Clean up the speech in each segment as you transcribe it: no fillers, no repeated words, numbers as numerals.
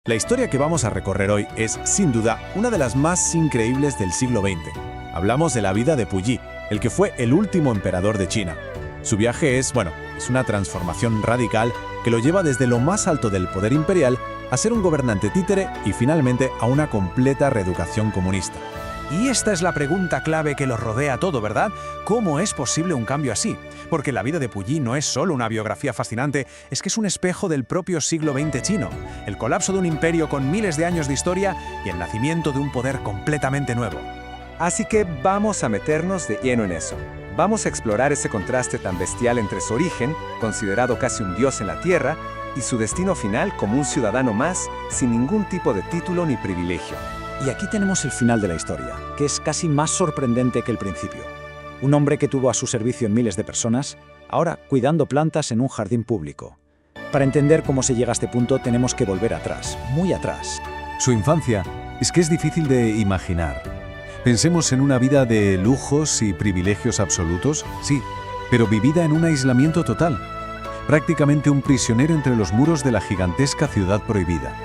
La historia que vamos a recorrer hoy es, sin duda, una de las más increíbles del siglo XX. Hablamos de la vida de Puyi, el que fue el último emperador de China. Su viaje es una transformación radical que lo lleva desde lo más alto del poder imperial a ser un gobernante títere y finalmente a una completa reeducación comunista. Y esta es la pregunta clave que lo rodea todo, ¿verdad? ¿Cómo es posible un cambio así? Porque la vida de Puyi no es solo una biografía fascinante, es que es un espejo del propio siglo XX chino, el colapso de un imperio con miles de años de historia y el nacimiento de un poder completamente nuevo. Así que vamos a meternos de lleno en eso. Vamos a explorar ese contraste tan bestial entre su origen, considerado casi un dios en la tierra, y su destino final como un ciudadano más, sin ningún tipo de título ni privilegio. Y aquí tenemos el final de la historia, que es casi más sorprendente que el principio. Un hombre que tuvo a su servicio miles de personas, ahora cuidando plantas en un jardín público. Para entender cómo se llega a este punto tenemos que volver atrás, muy atrás. Su infancia es que es difícil de imaginar. Pensemos en una vida de lujos y privilegios absolutos, sí, pero vivida en un aislamiento total. Prácticamente un prisionero entre los muros de la gigantesca ciudad prohibida.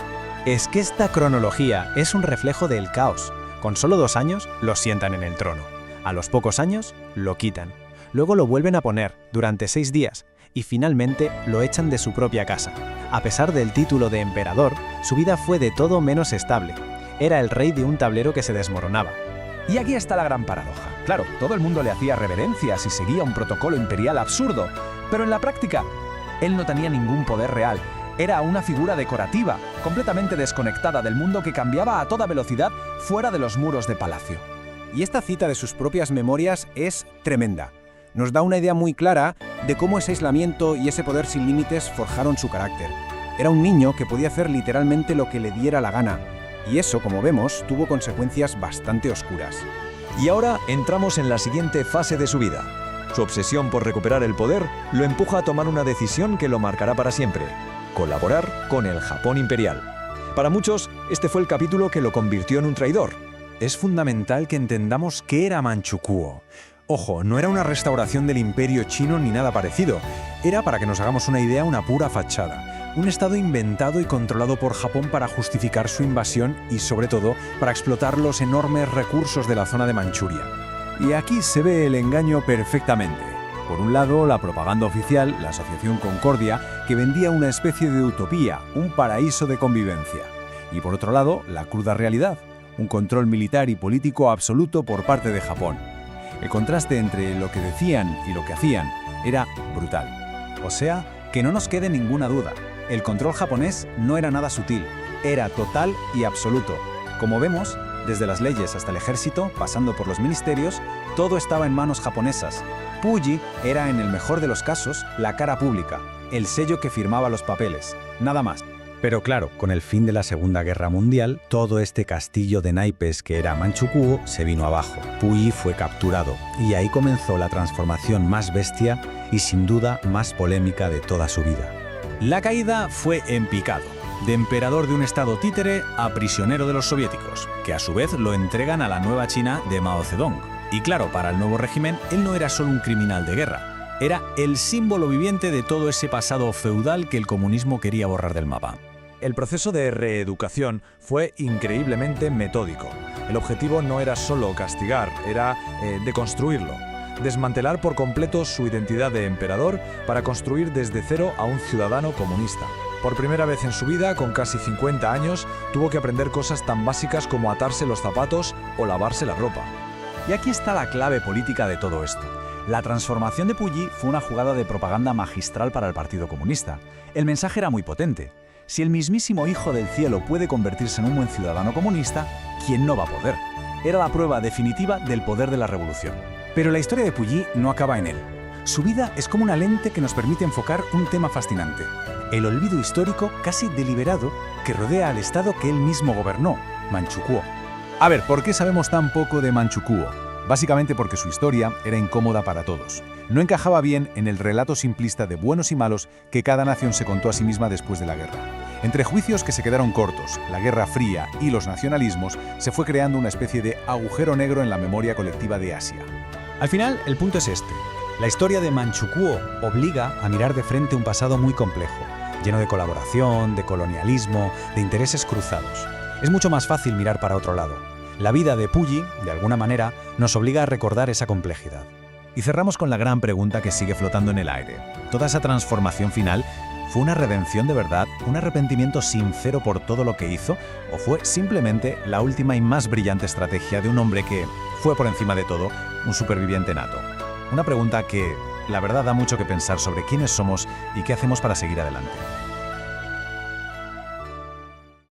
Es que esta cronología es un reflejo del caos. Con solo 2 años lo sientan en el trono. A los pocos años lo quitan. Luego lo vuelven a poner durante 6 días y finalmente lo echan de su propia casa. A pesar del título de emperador, su vida fue de todo menos estable. Era el rey de un tablero que se desmoronaba. Y aquí está la gran paradoja. Claro, todo el mundo le hacía reverencias y seguía un protocolo imperial absurdo, pero en la práctica, él no tenía ningún poder real. Era una figura decorativa, completamente desconectada del mundo que cambiaba a toda velocidad fuera de los muros de palacio. Y esta cita de sus propias memorias es tremenda. Nos da una idea muy clara de cómo ese aislamiento y ese poder sin límites forjaron su carácter. Era un niño que podía hacer literalmente lo que le diera la gana. Y eso, como vemos, tuvo consecuencias bastante oscuras. Y ahora entramos en la siguiente fase de su vida. Su obsesión por recuperar el poder lo empuja a tomar una decisión que lo marcará para siempre: colaborar con el Japón imperial. Para muchos, este fue el capítulo que lo convirtió en un traidor. Es fundamental que entendamos qué era Manchukuo. Ojo, no era una restauración del imperio chino ni nada parecido. Era, para que nos hagamos una idea, una pura fachada. Un estado inventado y controlado por Japón para justificar su invasión y, sobre todo, para explotar los enormes recursos de la zona de Manchuria. Y aquí se ve el engaño perfectamente. Por un lado, la propaganda oficial, la Asociación Concordia, que vendía una especie de utopía, un paraíso de convivencia. Y por otro lado, la cruda realidad, un control militar y político absoluto por parte de Japón. El contraste entre lo que decían y lo que hacían era brutal. O sea, que no nos quede ninguna duda. El control japonés no era nada sutil, era total y absoluto. Como vemos, desde las leyes hasta el ejército, pasando por los ministerios, todo estaba en manos japonesas. Puyi era, en el mejor de los casos, la cara pública, el sello que firmaba los papeles, nada más. Pero claro, con el fin de la Segunda Guerra Mundial, todo este castillo de naipes que era Manchukuo se vino abajo. Puyi fue capturado y ahí comenzó la transformación más bestia y sin duda más polémica de toda su vida. La caída fue en picado, de emperador de un estado títere a prisionero de los soviéticos, que a su vez lo entregan a la nueva China de Mao Zedong. Y claro, para el nuevo régimen, él no era solo un criminal de guerra, era el símbolo viviente de todo ese pasado feudal que el comunismo quería borrar del mapa. El proceso de reeducación fue increíblemente metódico. El objetivo no era solo castigar, era deconstruirlo. Desmantelar por completo su identidad de emperador para construir desde cero a un ciudadano comunista. Por primera vez en su vida, con casi 50 años, tuvo que aprender cosas tan básicas como atarse los zapatos o lavarse la ropa. Y aquí está la clave política de todo esto. La transformación de Puyi fue una jugada de propaganda magistral para el Partido Comunista. El mensaje era muy potente. Si el mismísimo Hijo del Cielo puede convertirse en un buen ciudadano comunista, ¿quién no va a poder? Era la prueba definitiva del poder de la revolución. Pero la historia de Puyi no acaba en él. Su vida es como una lente que nos permite enfocar un tema fascinante: el olvido histórico casi deliberado que rodea al estado que él mismo gobernó, Manchukuo. A ver, ¿por qué sabemos tan poco de Manchukuo? Básicamente porque su historia era incómoda para todos. No encajaba bien en el relato simplista de buenos y malos que cada nación se contó a sí misma después de la guerra. Entre juicios que se quedaron cortos, la Guerra Fría y los nacionalismos, se fue creando una especie de agujero negro en la memoria colectiva de Asia. Al final, el punto es este. La historia de Manchukuo obliga a mirar de frente un pasado muy complejo. lleno de colaboración, de colonialismo, de intereses cruzados. Es mucho más fácil mirar para otro lado. La vida de Puyi, de alguna manera, nos obliga a recordar esa complejidad. Y cerramos con la gran pregunta que sigue flotando en el aire. ¿Toda esa transformación final fue una redención de verdad, un arrepentimiento sincero por todo lo que hizo, o fue simplemente la última y más brillante estrategia de un hombre que fue por encima de todo un superviviente nato? Una pregunta que, la verdad, da mucho que pensar sobre quiénes somos y qué hacemos para seguir adelante.